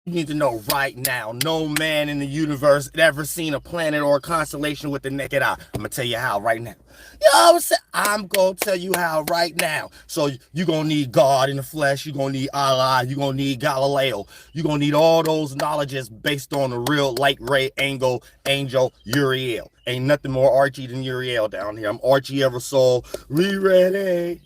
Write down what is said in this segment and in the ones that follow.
You need to know right now, no man in the universe ever seen a planet or a constellation with the naked eye. I'm gonna tell you how right now. You know what I'm saying? I'm gonna tell you how right now. So you're gonna need God in the flesh, you're gonna need Allah, you're gonna need Galileo, you're gonna need all those knowledges based on the real light ray angle angel Uriel. Ain't nothing more Archie than Uriel down here. I'm Archie Eversoul. We ready.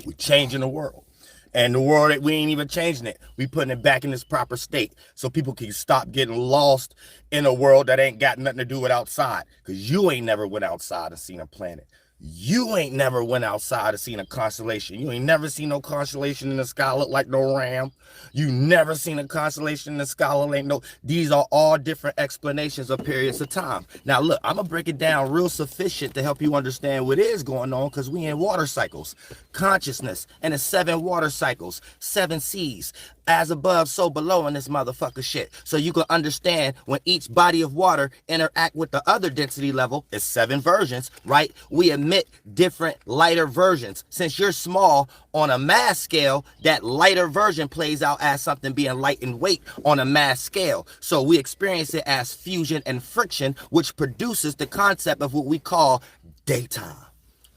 We're changing the world. And the world, we ain't even changing it. We putting it back in its proper state so people can stop getting lost in a world that ain't got nothing to do with outside. Because you ain't never went outside and seen a planet. You ain't never went outside and seen a constellation. You ain't never seen no constellation in the sky look like no ram. You never seen a constellation in the sky look like no. These are all different explanations of periods of time. Now look, I'm gonna break it down real sufficient to help you understand what is going on, because we in water cycles, consciousness, and it's 7 water cycles, 7 seas, as above, so below in this motherfucker shit. So you can understand when each body of water interact with the other density level, it's 7 versions, right? We emit different lighter versions. Since you're small on a mass scale, that lighter version plays out as something being light in weight on a mass scale. So we experience it as fusion and friction, which produces the concept of what we call daytime.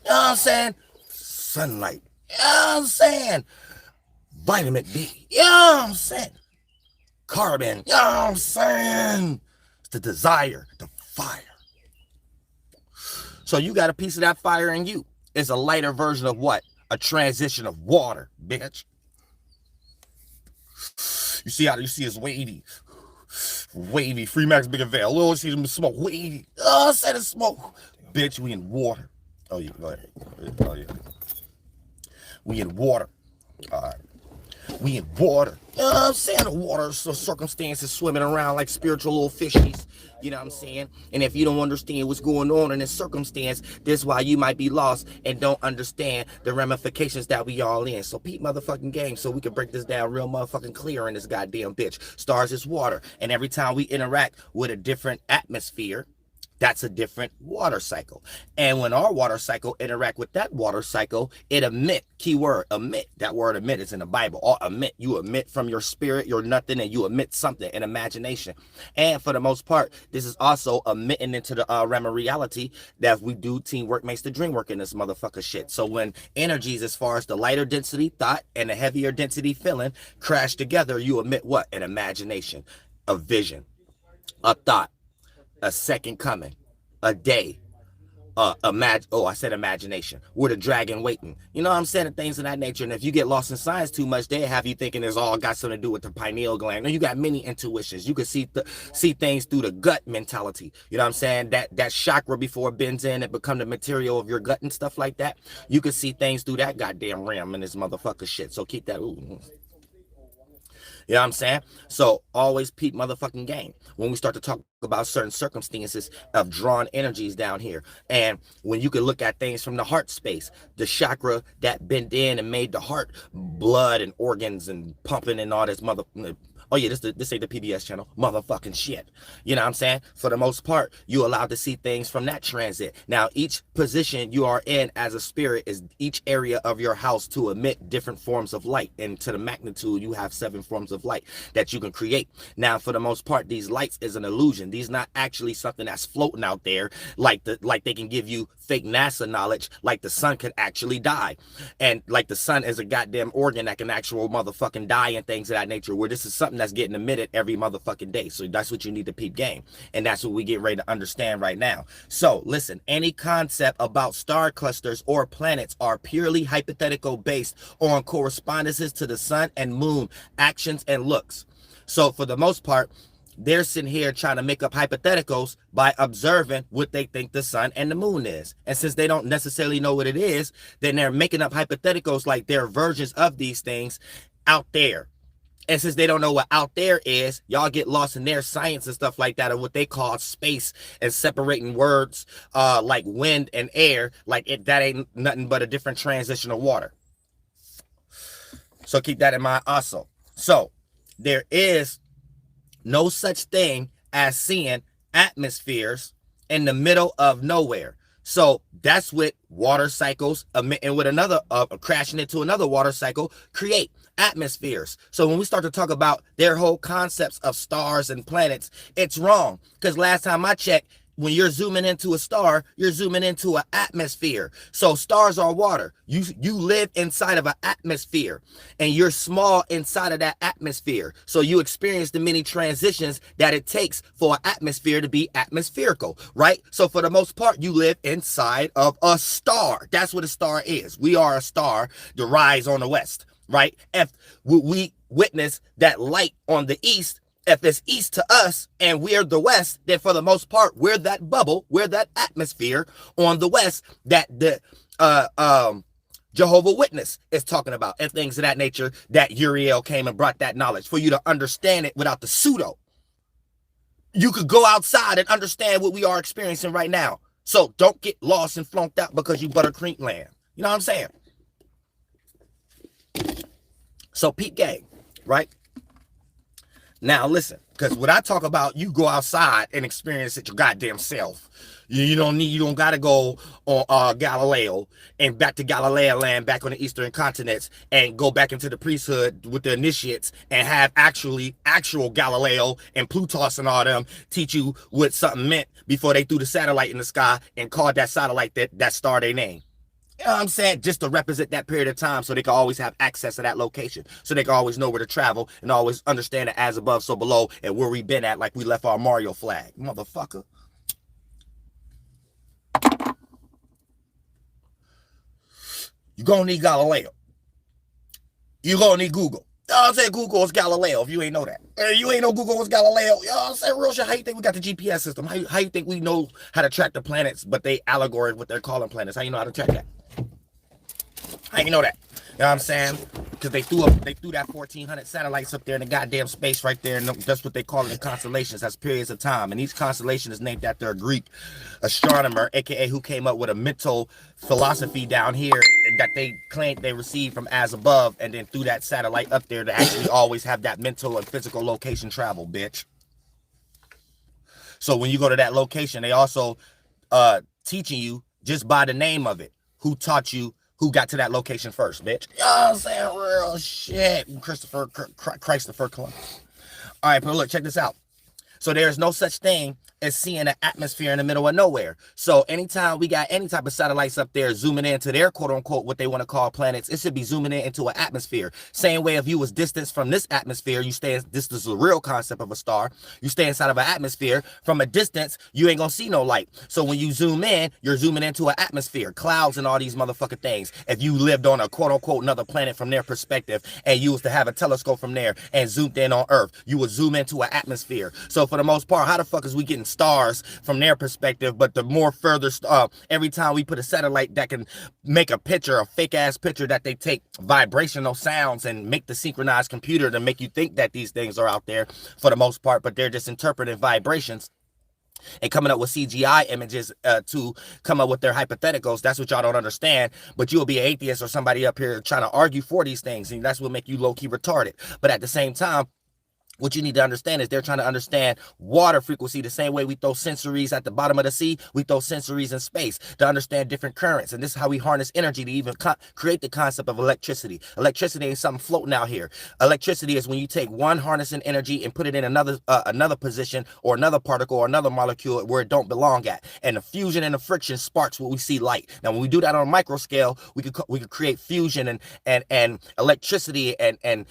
You know what I'm saying? Sunlight. You know what I'm saying? Vitamin D. You know what I'm saying? Carbon. You know what I'm saying? It's the desire, the fire. So you got a piece of that fire in you. It's a lighter version of what? A transition of water, bitch. You see how you see it's wavy. Wavy. Free Max Big Avail. Little see them smoke. Wavy. Oh, I said it's smoke. Bitch, we in water. Oh, yeah. Go ahead. Oh, yeah. We in water. All right. We in water. You know what I'm saying? The water circumstances swimming around like spiritual little fishies. You know what I'm saying? And if you don't understand what's going on in this circumstance, this is why you might be lost and don't understand the ramifications that we all in. So peep motherfucking game so we can break this down real motherfucking clear in this goddamn bitch. Stars is water. And every time we interact with a different atmosphere, that's a different water cycle. And when our water cycle interact with that water cycle, it emit, keyword, emit. That word emit is in the Bible. Or emit, you emit from your spirit, your nothing, and you emit something, an imagination. And for the most part, this is also emitting into the realm of reality that if we do teamwork makes the dream work in this motherfucker shit. So when energies as far as the lighter density thought and the heavier density feeling crash together, you emit what? An imagination, a vision, a thought, a second coming, a day, I said imagination, with a dragon waiting. You know what I'm saying? And things of that nature. And if you get lost in science too much, they have you thinking it's all got something to do with the pineal gland. No, you got many intuitions. You can see things through the gut mentality. You know what I'm saying? That chakra before it bends in, it become the material of your gut and stuff like that. You can see things through that goddamn realm in this motherfucker shit. So keep that. Ooh. You know what I'm saying? So always peep motherfucking game when we start to talk about certain circumstances of drawn energies down here. And when you can look at things from the heart space, the chakra that bent in and made the heart blood and organs and pumping and all this mother. Oh yeah, this ain't the PBS channel. Motherfucking shit. You know what I'm saying? For the most part, you allowed to see things from that transit. Now, each position you are in as a spirit is each area of your house to emit different forms of light. And to the magnitude, you have 7 forms of light that you can create. Now, for the most part, these lights is an illusion. These not actually something that's floating out there like they can give you fake NASA knowledge, like the sun could actually die. And like the sun is a goddamn organ that can actual motherfucking die and things of that nature, where this is something that's getting emitted every motherfucking day. So that's what you need to peep game. And that's what we get ready to understand right now. So listen, any concept about star clusters or planets are purely hypothetical based on correspondences to the sun and moon, actions and looks. So for the most part, they're sitting here trying to make up hypotheticals by observing what they think the sun and the moon is. And since they don't necessarily know what it is, then they're making up hypotheticals like they're versions of these things out there. And since they don't know what out there is, y'all get lost in their science and stuff like that, or what they call space, and separating words like wind and air, like that ain't nothing but a different transition of water. So keep that in mind also. So there is no such thing as seeing atmospheres in the middle of nowhere. So that's what water cycles emitting with another, crashing into another water cycle create. atmospheres. So when we start to talk about their whole concepts of stars and planets, it's wrong. Because last time I checked, when you're zooming into a star, you're zooming into an atmosphere. So stars are water. You live inside of an atmosphere, and you're small inside of that atmosphere. So you experience the many transitions that it takes for an atmosphere to be atmospherical, right? So for the most part, you live inside of a star. That's what a star is. We are a star, the rise on the west, right? If we witness that light on the east, if it's east to us and we're the west, then for the most part, we're that bubble, we're that atmosphere on the west that the Jehovah Witness is talking about, and things of that nature, that Uriel came and brought that knowledge for you to understand it without the pseudo. You could go outside and understand what we are experiencing right now. So don't get lost and flunked out because you buttercream land. You know what I'm saying? So peep game, right? Now listen, because when I talk about you go outside and experience it your goddamn self, you don't gotta go on Galileo and back to Galileo land back on the eastern continents and go back into the priesthood with the initiates and have actual Galileo and Plutus and all them teach you what something meant before they threw the satellite in the sky and called that satellite that star they name. You know what I'm saying? Just to represent that period of time so they can always have access to that location. So they can always know where to travel and always understand it as above, so below, and where we been at, like we left our Mario flag. Motherfucker. You're gonna need Galileo. You're gonna need Google. You know what I'm saying? Google is Galileo, if you ain't know that. You ain't know Google was Galileo. You know what I'm saying? Real shit. How you think we got the GPS system? How you think we know how to track the planets, but they allegory what they're calling planets? How you know how to track that? How you know that? You know what I'm saying? Because they threw that 1,400 satellites up there in the goddamn space right there, and that's what they call it in constellations. That's periods of time, and each constellation is named after a Greek astronomer, aka who came up with a mental philosophy down here that they claimed they received from as above, and then threw that satellite up there to actually always have that mental and physical location travel, bitch. So when you go to that location, they also teaching you just by the name of it who taught you, who got to that location first, bitch. You know what I'm saying? Real shit. Christopher Columbus. All right, but look, check this out. So there's no such thing as seeing an atmosphere in the middle of nowhere. So anytime we got any type of satellites up there zooming into their quote unquote what they want to call planets, it should be zooming in into an atmosphere. Same way if you was distanced from this atmosphere, you stay, this is the real concept of a star. You stay inside of an atmosphere. From a distance, you ain't gonna see no light. So when you zoom in, you're zooming into an atmosphere, clouds and all these motherfucking things. If you lived on a quote unquote another planet from their perspective and you was to have a telescope from there and zoomed in on Earth, you would zoom into an atmosphere. So for the most part, how the fuck is we getting stars from their perspective? But the more further, every time we put a satellite that can make a picture, a fake ass picture, that they take vibrational sounds and make the synchronized computer to make you think that these things are out there for the most part, but they're just interpreting vibrations and coming up with CGI images to come up with their hypotheticals. That's what y'all don't understand. But you'll be an atheist or somebody up here trying to argue for these things, and that's what make you low-key retarded. But at the same time, what you need to understand is they're trying to understand water frequency the same way we throw sensories at the bottom of the sea. We throw sensories in space to understand different currents. And this is how we harness energy to even create the concept of electricity. Electricity ain't something floating out here. Electricity is when you take one harnessing energy and put it in another position or another particle or another molecule where it don't belong at. And the fusion and the friction sparks what we see light. Now, when we do that on a micro scale, we could create fusion and electricity and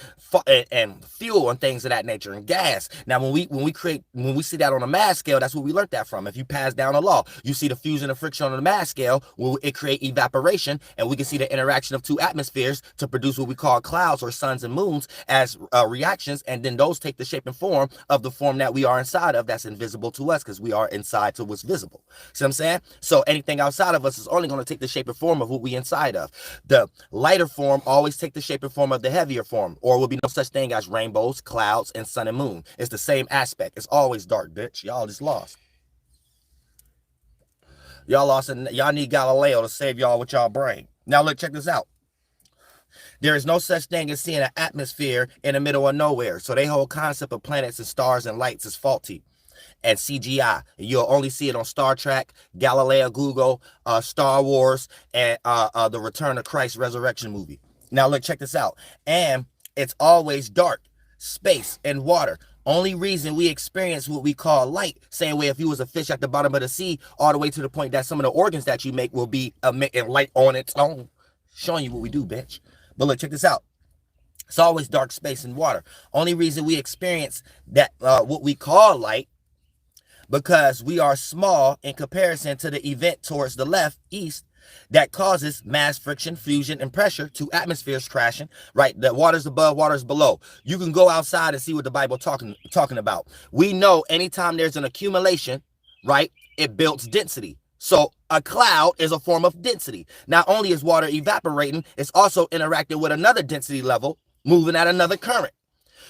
fuel and things of that nature, and gas. Now, when we see that on a mass scale, that's where we learned that from. If you pass down a law, you see the fusion and friction on a mass scale, where it create evaporation, and we can see the interaction of two atmospheres to produce what we call clouds or suns and moons as reactions, and then those take the shape and form of the form that we are inside of, that's invisible to us because we are inside to what's visible. See what I'm saying? So anything outside of us is only going to take the shape and form of what we inside of. The lighter form always take the shape and form of the heavier form, or will be no such thing as rainbows, clouds, and sun and moon. It's the same aspect. It's always dark, bitch. Y'all just lost. Y'all lost, and y'all need Galileo to save y'all with y'all brain. Now look, check this out. There is no such thing as seeing an atmosphere in the middle of nowhere. So their whole concept of planets and stars and lights is faulty and CGI. You'll only see it on Star Trek, Galileo, Google, Star Wars, and the Return of Christ Resurrection movie. Now look, check this out. And It's always dark, space, and water. Only reason we experience what we call light, same way if you was a fish at the bottom of the sea, all the way to the point that some of the organs that you make will be emitting light on its own. Showing you what we do, bitch. But look, check this out. It's always dark, space, and water. Only reason we experience that what we call light because we are small in comparison to the event towards the left, east, that causes mass friction, fusion, and pressure to atmospheres crashing, right? The water's above, water's below. You can go outside and see what the Bible talking about. We know anytime there's an accumulation, right, it builds density. So a cloud is a form of density. Not only is water evaporating, it's also interacting with another density level, moving at another current.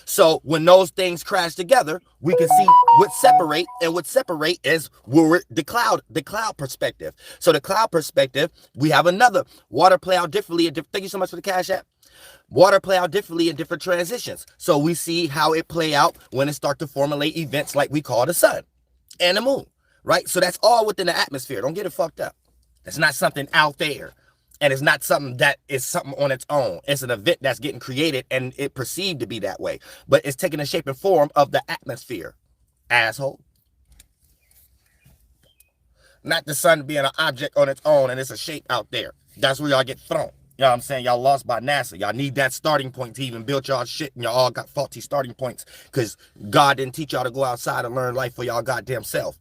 So when those things crash together, we can see what separate, and what separate is the cloud perspective. So the cloud perspective, we have another. Water play out differently. Thank you so much for the Cash App. Water play out differently in different transitions. So we see how it play out when it start to formulate events like we call the sun and the moon, right? So that's all within the atmosphere. Don't get it fucked up. That's not something out there. And it's not something that is something on its own. It's an event that's getting created and it perceived to be that way. But it's taking the shape and form of the atmosphere. Asshole. Not the sun being an object on its own and it's a shape out there. That's where y'all get thrown. You know what I'm saying? Y'all lost by NASA. Y'all need that starting point to even build y'all shit, and y'all all got faulty starting points because God didn't teach y'all to go outside and learn life for y'all goddamn self,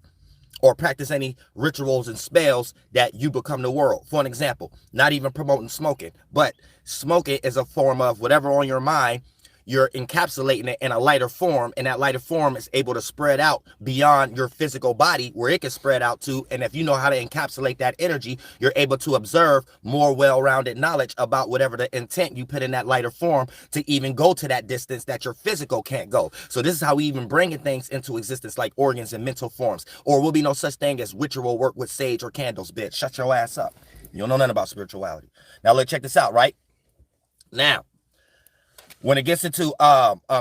or practice any rituals and spells that you become the world. For an example, not even promoting smoking, but smoking is a form of whatever on your mind, you're encapsulating it in a lighter form, and that lighter form is able to spread out beyond your physical body where it can spread out to. And if you know how to encapsulate that energy, you're able to observe more well-rounded knowledge about whatever the intent you put in that lighter form to even go to that distance that your physical can't go. So this is how we even bringing things into existence like organs and mental forms. Or will be no such thing as ritual work with sage or candles, bitch. Shut your ass up. You don't know nothing about spirituality. Now let's check this out, right? Now, when it gets into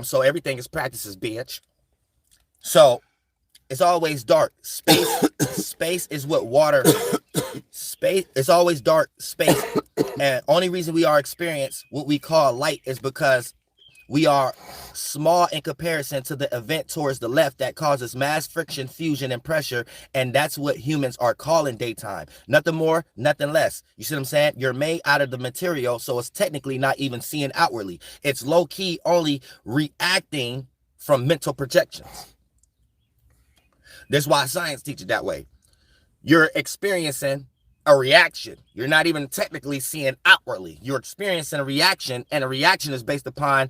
so everything is practices, bitch. So it's always dark. Space is what water. Space. It's always dark space, and only reason we are experience what we call light is because we are small in comparison to the event towards the left that causes mass friction, fusion, and pressure. And that's what humans are calling daytime. Nothing more, nothing less. You see what I'm saying? You're made out of the material, so it's technically not even seen outwardly. It's low-key only reacting from mental projections. That's why science teaches that way. You're experiencing a reaction. You're not even technically seeing outwardly. You're experiencing a reaction, and a reaction is based upon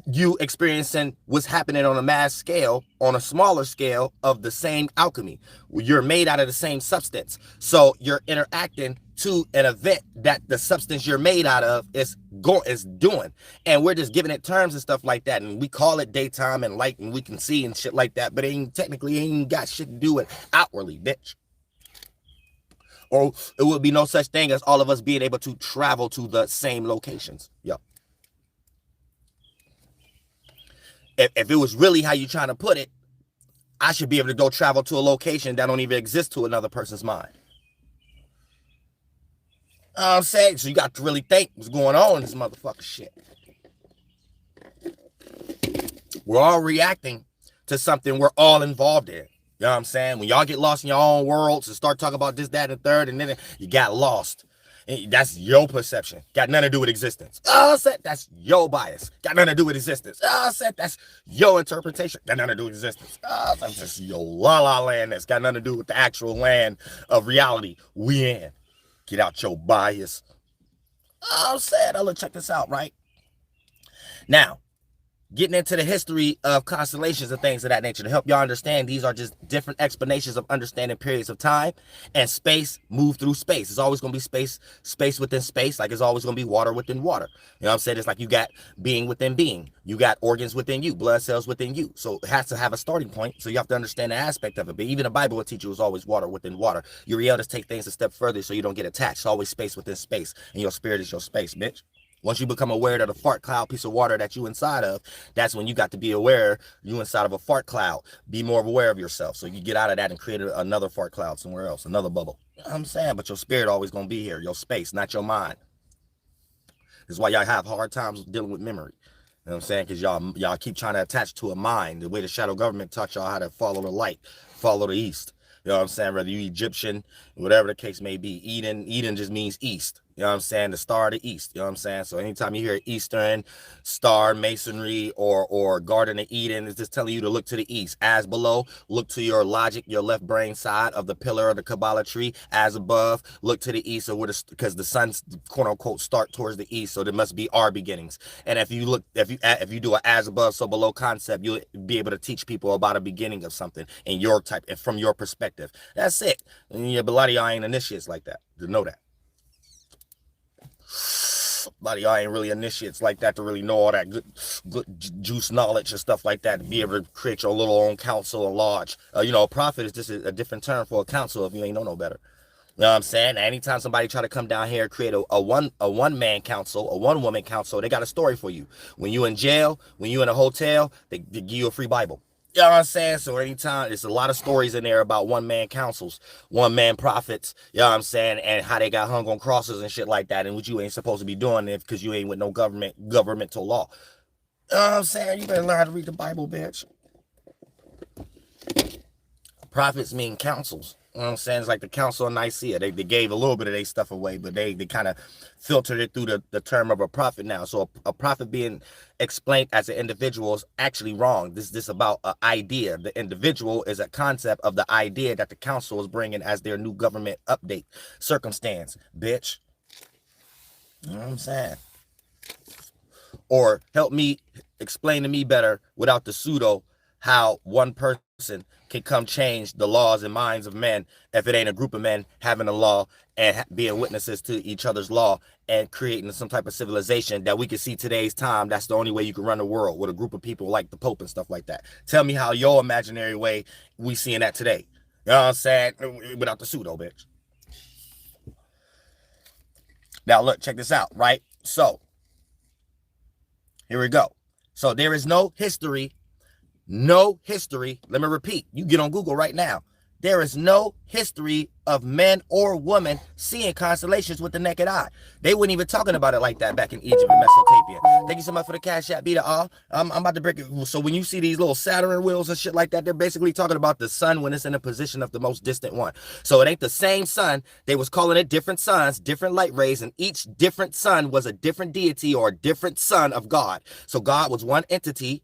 you experiencing what's happening on a mass scale, on a smaller scale of the same alchemy. You're made out of the same substance. So you're interacting to an event that the substance you're made out of is doing. And we're just giving it terms and stuff like that. And we call it daytime and light and we can see and shit like that. But it ain't got shit to do with outwardly, bitch. Or it would be no such thing as all of us being able to travel to the same locations. Yo. If it was really how you trying to put it, I should be able to go travel to a location that don't even exist to another person's mind. I'm saying, so you got to really think what's going on in this motherfucker shit. We're all reacting to something we're all involved in. You know what I'm saying? When y'all get lost in your own worlds and start talking about this, that, and the third, and then you got lost. That's your perception. Got nothing to do with existence. That's your bias. Got nothing to do with existence. That's your interpretation. Got nothing to do with existence. That's just your la-la land that's got nothing to do with the actual land of reality we in. Get out your bias. Let's check this out, right? Now, getting into the history of constellations and things of that nature to help y'all understand these are just different explanations of understanding periods of time and space move through space. It's always going to be space within space, like it's always going to be water within water. You know what I'm saying? It's like you got being within being. You got organs within you, blood cells within you. So it has to have a starting point, so you have to understand the aspect of it. But even the Bible will teach you it's always water within water. You're able to take things a step further so you don't get attached. It's always space within space, and your spirit is your space, bitch. Once you become aware of the fart cloud piece of water that you inside of, that's when you got to be aware you inside of a fart cloud. Be more aware of yourself. So you get out of that and create another fart cloud somewhere else, another bubble. You know what I'm saying? But your spirit always going to be here, your space, not your mind. This is why y'all have hard times dealing with memory. You know what I'm saying? Because y'all keep trying to attach to a mind. The way the shadow government taught y'all how to follow the light, follow the east. You know what I'm saying? Whether you Egyptian, whatever the case may be. Eden just means east. You know what I'm saying? The star of the east. You know what I'm saying? So anytime you hear Eastern, star, masonry, or Garden of Eden, it's just telling you to look to the east. As below, look to your logic, your left brain side of the pillar of the Kabbalah tree. As above, look to the east, or because the sun's quote unquote start towards the east. So there must be our beginnings. And if you do an as above, so below concept, you'll be able to teach people about a beginning of something in your type and from your perspective. That's it. And yeah, but a lot of y'all ain't initiates like that to know that. A lot of y'all ain't really initiates like that to really know all that good juice knowledge and stuff like that, to be able to create your little own council and lodge. A prophet is just a different term for a council if you ain't know no better. You know what I'm saying? Anytime somebody try to come down here and create a one man council, a one woman council, they got a story for you. When you in jail, when you in a hotel, they give you a free Bible. You know what I'm saying? So anytime, there's a lot of stories in there about one-man councils, one-man prophets, you know what I'm saying, and how they got hung on crosses and shit like that, and what you ain't supposed to be doing it because you ain't with no governmental law. You know what I'm saying? You better learn how to read the Bible, bitch. Prophets mean councils. You know what I'm saying? It's like the Council of Nicaea. They gave a little bit of their stuff away, but they kind of filtered it through the term of a prophet now. So a prophet being explained as an individual is actually wrong. This about an idea. The individual is a concept of the idea that the council is bringing as their new government update circumstance, bitch. You know what I'm saying? Or help me explain to me better without the pseudo how one person can come change the laws and minds of men if it ain't a group of men having a law and being witnesses to each other's law and creating some type of civilization that we can see today's time. That's the only way you can run the world, with a group of people like the Pope and stuff like that. Tell me how your imaginary way we seeing that today. You know what I'm saying? Without the pseudo, bitch. Now look, check this out, right? So here we go. So there is no history. Let me repeat. You get on Google right now. There is no history of men or women seeing constellations with the naked eye. They weren't even talking about it like that back in Egypt and Mesopotamia. Thank you so much for the cash app, be the all. I'm about to break it. So when you see these little Saturn wheels and shit like that, they're basically talking about the sun when it's in a position of the most distant one. So it ain't the same sun. They was calling it different suns, different light rays, and each different sun was a different deity or a different son of God. So God was one entity,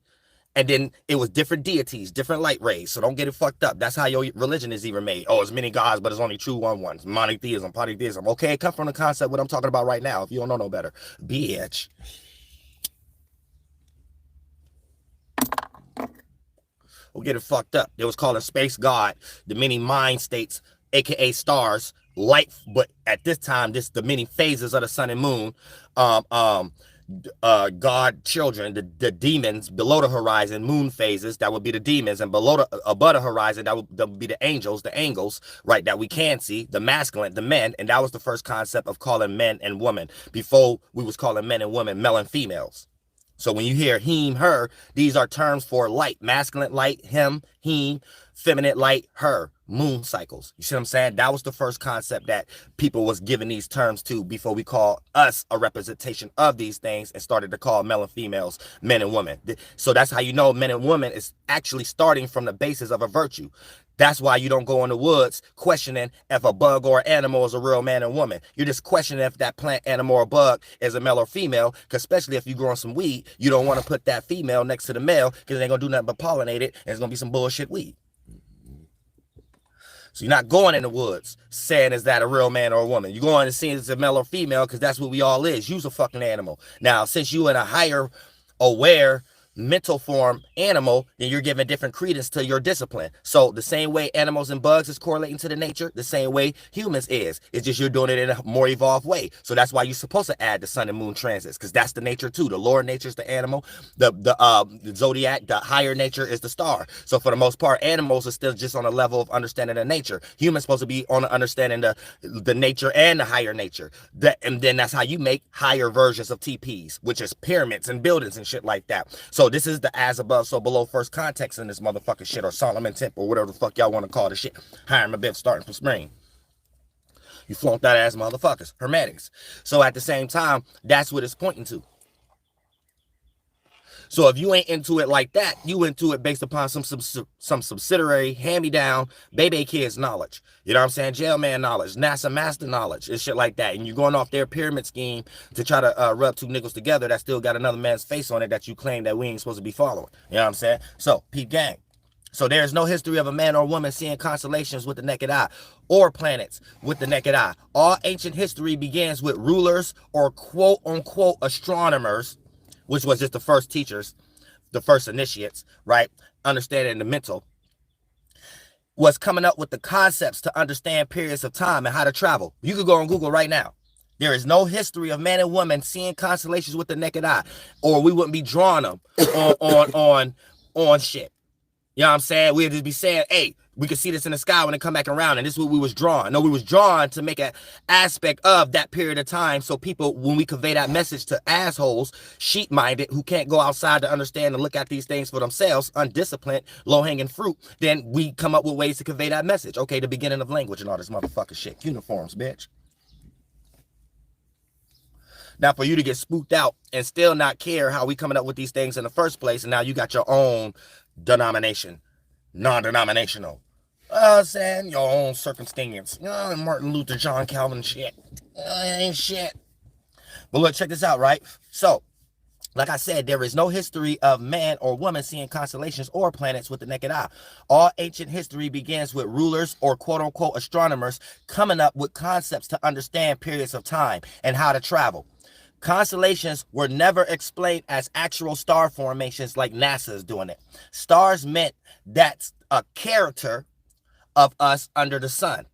and then it was different deities, different light rays. So don't get it fucked up. That's how your religion is even made. Oh, it's many gods, but it's only true one ones. Monotheism, polytheism. Okay, it comes from the concept what I'm talking about right now. If you don't know no better, bitch. We'll get it fucked up. They was calling space god the many mind states, aka stars, light. But at this time, this the many phases of the sun and moon. God children, the demons below the horizon, moon phases, that would be the demons, and above the horizon, that would be the angels, right, that we can see, the masculine, the men, and that was the first concept of calling men and women. Before we was calling men and women male and females. So when you hear him, her, these are terms for light, masculine light, him, feminine light, her, moon cycles. You see what I'm saying? That was the first concept that people was giving these terms to before we call us a representation of these things and started to call male and females men and women. So that's how you know men and women is actually starting from the basis of a virtue. That's why you don't go in the woods questioning if a bug or animal is a real man and woman. You're just questioning if that plant, animal, or bug is a male or female, because especially if you're growing some weed, you don't want to put that female next to the male because it ain't going to do nothing but pollinate it, and it's going to be some bullshit weed. So you're not going in the woods saying, is that a real man or a woman? You're going and seeing if it's a male or female because that's what we all is. You's a fucking animal. Now, since you in a higher aware mental form animal, then you're giving different credence to your discipline. So the same way animals and bugs is correlating to the nature, the same way humans is. It's just you're doing it in a more evolved way. So that's why you're supposed to add the sun and moon transits, because that's the nature too. The lower nature is the animal, the zodiac, the higher nature is the star. So for the most part, animals are still just on a level of understanding the nature. Humans supposed to be on understanding the nature and the higher nature. And then that's how you make higher versions of TPs, which is pyramids and buildings and shit like that. So this is the as above, so below first context in this motherfucking shit, or Solomon Temple, or whatever the fuck y'all want to call the shit. Hiram Abiff starting from spring. You flaunt that ass motherfuckers. Hermetics. So at the same time, that's what it's pointing to. So if you ain't into it like that, you into it based upon some subsidiary hand-me-down baby kids knowledge. You know what I'm saying? Jailman knowledge, NASA master knowledge, and shit like that. And you're going off their pyramid scheme to try to rub two niggas together that still got another man's face on it that you claim that we ain't supposed to be following. You know what I'm saying? So, peep gang. So there is no history of a man or woman seeing constellations with the naked eye or planets with the naked eye. All ancient history begins with rulers or quote-unquote astronomers, which was just the first teachers, the first initiates, right? Understanding the mental, was coming up with the concepts to understand periods of time and how to travel. You could go on Google right now. There is no history of man and woman seeing constellations with the naked eye, or we wouldn't be drawing them on shit. You know what I'm saying? We'd just be saying, hey, we could see this in the sky when it come back around, and this is what we was drawing. No, we was drawn to make an aspect of that period of time so people, when we convey that message to assholes, sheep-minded, who can't go outside to understand and look at these things for themselves, undisciplined, low-hanging fruit, then we come up with ways to convey that message. Okay, the beginning of language and all this motherfucking shit. Uniforms, bitch. Now, for you to get spooked out and still not care how we coming up with these things in the first place, and now you got your own denomination, non-denominational. I'm saying your own circumstance. Martin Luther, John Calvin shit. Ain't shit. But look, check this out, right? So, like I said, there is no history of man or woman seeing constellations or planets with the naked eye. All ancient history begins with rulers or quote-unquote astronomers coming up with concepts to understand periods of time and how to travel. Constellations were never explained as actual star formations like NASA is doing it. Stars meant that's a character of us under the sun.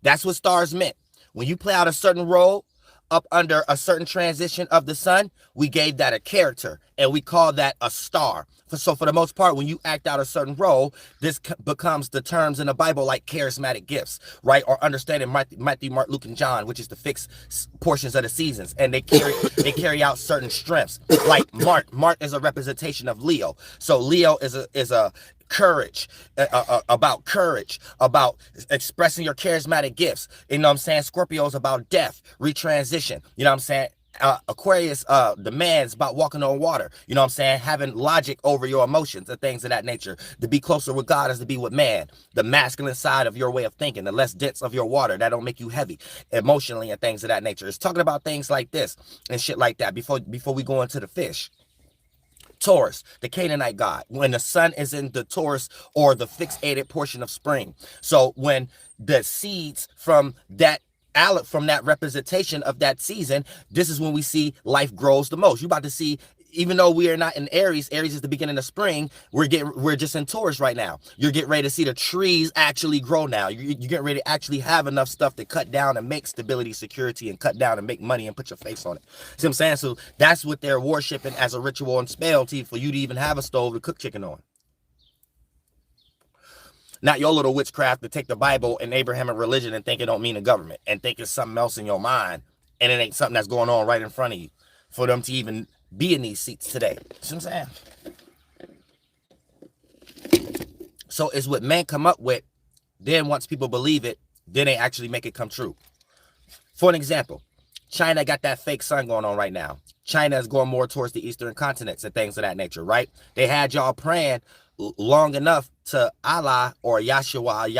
That's what stars meant. When you play out a certain role up under a certain transition of the sun, we gave that a character, and we call that a star. So for the most part, when you act out a certain role, this becomes the terms in the Bible like charismatic gifts, right? Or understanding Matthew, Mark, Luke, and John, which is the fixed portions of the seasons, and they carry out certain strengths. Like Mark is a representation of Leo. So Leo is a courage, about courage, about expressing your charismatic gifts. You know what I'm saying? Scorpio's about death, retransition. You know what I'm saying? Aquarius demands about walking on water. You know what I'm saying? Having logic over your emotions and things of that nature. To be closer with God is to be with man. The masculine side of your way of thinking, the less dense of your water, that don't make you heavy emotionally and things of that nature. It's talking about things like this and shit like that before we go into the fish. Taurus, the Canaanite god, when the sun is in the Taurus or the fixated portion of spring. So when the seeds from that representation of that season, this is when we see life grows the most. You're about to see, even though we are not in Aries is the beginning of spring, we're just in Taurus right now. You're getting ready to see the trees actually grow now. You're getting ready to actually have enough stuff to cut down and make stability, security, and cut down and make money and put your face on it. See what I'm saying? So that's what they're worshiping as a ritual and spell for you to even have a stove to cook chicken on. Not your little witchcraft to take the Bible and Abrahamic religion and think it don't mean a government and think it's something else in your mind and it ain't something that's going on right in front of you for them to even be in these seats today. See what I'm saying? So it's what men come up with. Then once people believe it, then they actually make it come true. For an example, China got that fake sun going on right now. China is going more towards the eastern continents and things of that nature, right? They had y'all praying long enough to Allah or Yahshua,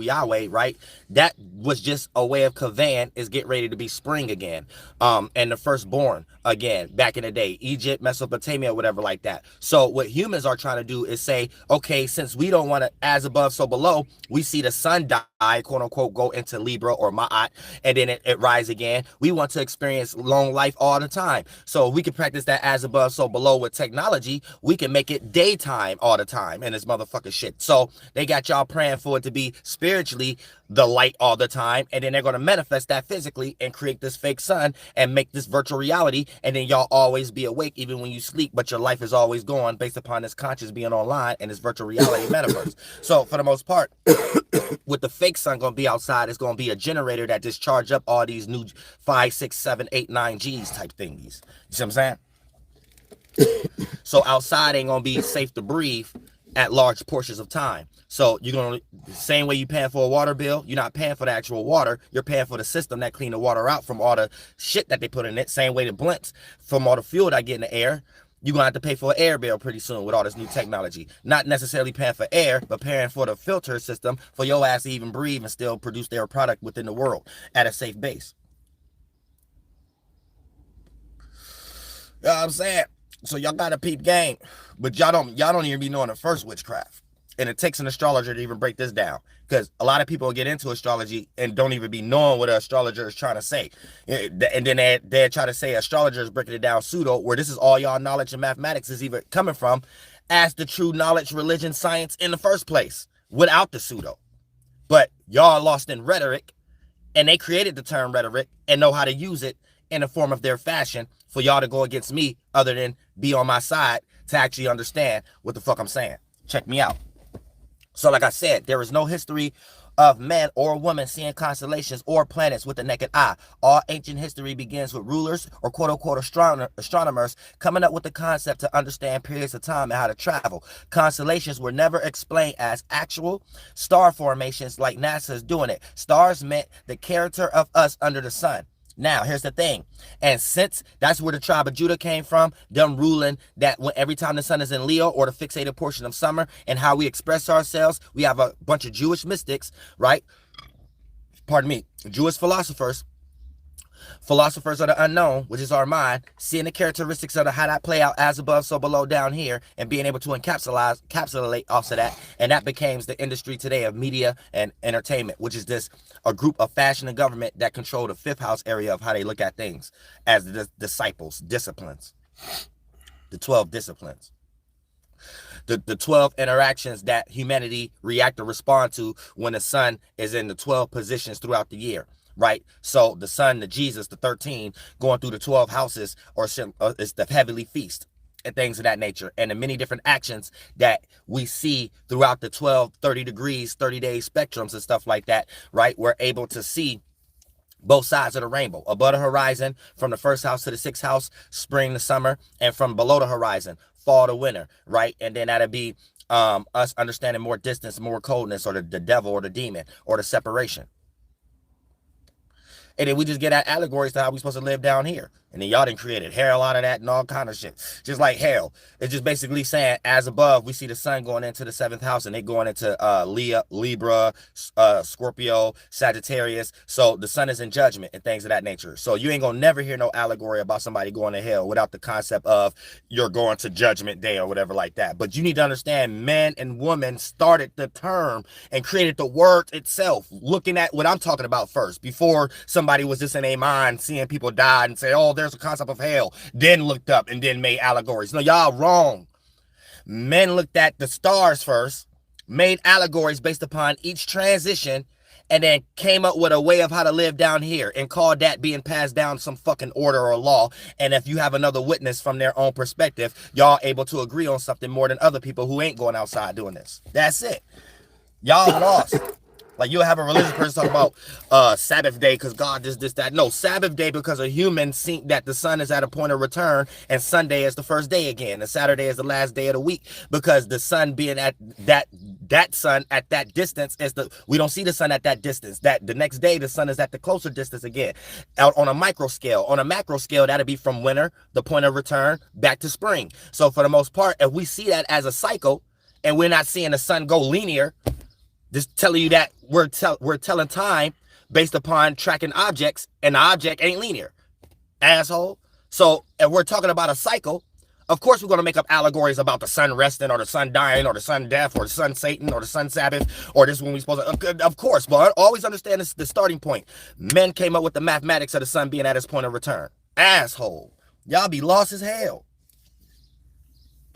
Yahweh, right? That was just a way of conveying is get ready to be spring again. And the firstborn again, back in the day, Egypt, Mesopotamia, whatever like that. So what humans are trying to do is say, okay, since we don't want to as above, so below, we see the sun die, quote unquote, go into Libra or Ma'at, and then it rise again. We want to experience long life all the time. So we can practice that as above, so below with technology. We can make it daytime all the time and this motherfucking shit. So they got y'all praying for it to be spiritually the light all the time, and then they're going to manifest that physically and create this fake sun and make this virtual reality, and then y'all always be awake even when you sleep, but your life is always going based upon this conscious being online and this virtual reality metaverse. So for the most part, with the fake sun going to be outside, it's going to be a generator that just charge up all these new 5, 6, 7, 8, 9 G's type thingies. You see what I'm saying? So outside ain't going to be safe to breathe at large portions of time. So you're going to, the same way you paying for a water bill, you're not paying for the actual water, you're paying for the system that clean the water out from all the shit that they put in it. Same way the blimps from all the fuel that get in the air. You're going to have to pay for an air bill pretty soon with all this new technology. Not necessarily paying for air, but paying for the filter system for your ass to even breathe and still produce their product within the world at a safe base. You know what I'm saying? So y'all got to peep game. But y'all don't even be knowing the first witchcraft. And it takes an astrologer to even break this down, because a lot of people get into astrology and don't even be knowing what an astrologer is trying to say. And then they try to say astrologer is breaking it down pseudo, where this is all y'all knowledge and mathematics is even coming from as the true knowledge, religion, science in the first place, without the pseudo. But y'all lost in rhetoric, and they created the term rhetoric and know how to use it in the form of their fashion for y'all to go against me, other than be on my side to actually understand what the fuck I'm saying. Check me out. So like I said, there is no history of man or woman seeing constellations or planets with the naked eye. All ancient history begins with rulers or quote-unquote astronomers coming up with the concept to understand periods of time and how to travel. Constellations were never explained as actual star formations like NASA is doing it. Stars meant the character of us under the sun. Now, here's the thing. And since that's where the tribe of Judah came from, them ruling that when every time the sun is in Leo, or the fixated portion of summer, and how we express ourselves, we have a bunch of Jewish mystics, right? Pardon me, Jewish philosophers of the unknown, which is our mind, seeing the characteristics of how that play out as above, so below down here, and being able to encapsulate off of that. And that becomes the industry today of media and entertainment, which is a group of fashion and government that control the fifth house area of how they look at things as the disciplines, the 12 disciplines. The 12 interactions that humanity react or respond to when the sun is in the 12 positions throughout the year. Right? So the sun, the Jesus, the 13, going through the 12 houses, or it's the heavenly feast and things of that nature. And the many different actions that we see throughout the 12, 30 degrees, 30-day spectrums and stuff like that, right? We're able to see both sides of the rainbow, above the horizon, from the first house to the sixth house, spring to summer, and from below the horizon, fall to winter, right? And then that'll be us understanding more distance, more coldness, or the devil or the demon or the separation. And then we just get at allegories to how we supposed to live down here. And then y'all done created hell out of that and all kind of shit. Just like hell. It's just basically saying, as above, we see the sun going into the 7th house, and they going into Libra, Scorpio, Sagittarius. So the sun is in judgment and things of that nature. So you ain't gonna never hear no allegory about somebody going to hell without the concept of you're going to judgment day or whatever like that. But you need to understand, man and woman started the term and created the word itself, looking at what I'm talking about first, before somebody was just in a mind seeing people die and say, oh, there's a concept of hell, then looked up and then made allegories. No, y'all wrong. Men looked at the stars first, made allegories based upon each transition, and then came up with a way of how to live down here and called that being passed down some fucking order or law. And if you have another witness from their own perspective, y'all able to agree on something more than other people who ain't going outside doing this. That's it. Y'all lost. Like, you'll have a religious person talk about Sabbath day because God this, that. No, Sabbath day because a human think that the sun is at a point of return and Sunday is the first day again. And Saturday is the last day of the week, because the sun being at that sun at that distance we don't see the sun at that distance. That the next day the sun is at the closer distance again. Out on a micro scale. On a macro scale, that'll be from winter, the point of return, back to spring. So for the most part, if we see that as a cycle and we're not seeing the sun go linear, just telling you that we're telling time based upon tracking objects, and the object ain't linear, asshole. So if we're talking about a cycle, of course we're going to make up allegories about the sun resting, or the sun dying, or the sun death, or the sun Satan, or the sun Sabbath, or this when we supposed to. Of course, but always understand this, the starting point. Men came up with the mathematics of the sun being at its point of return. Asshole. Y'all be lost as hell.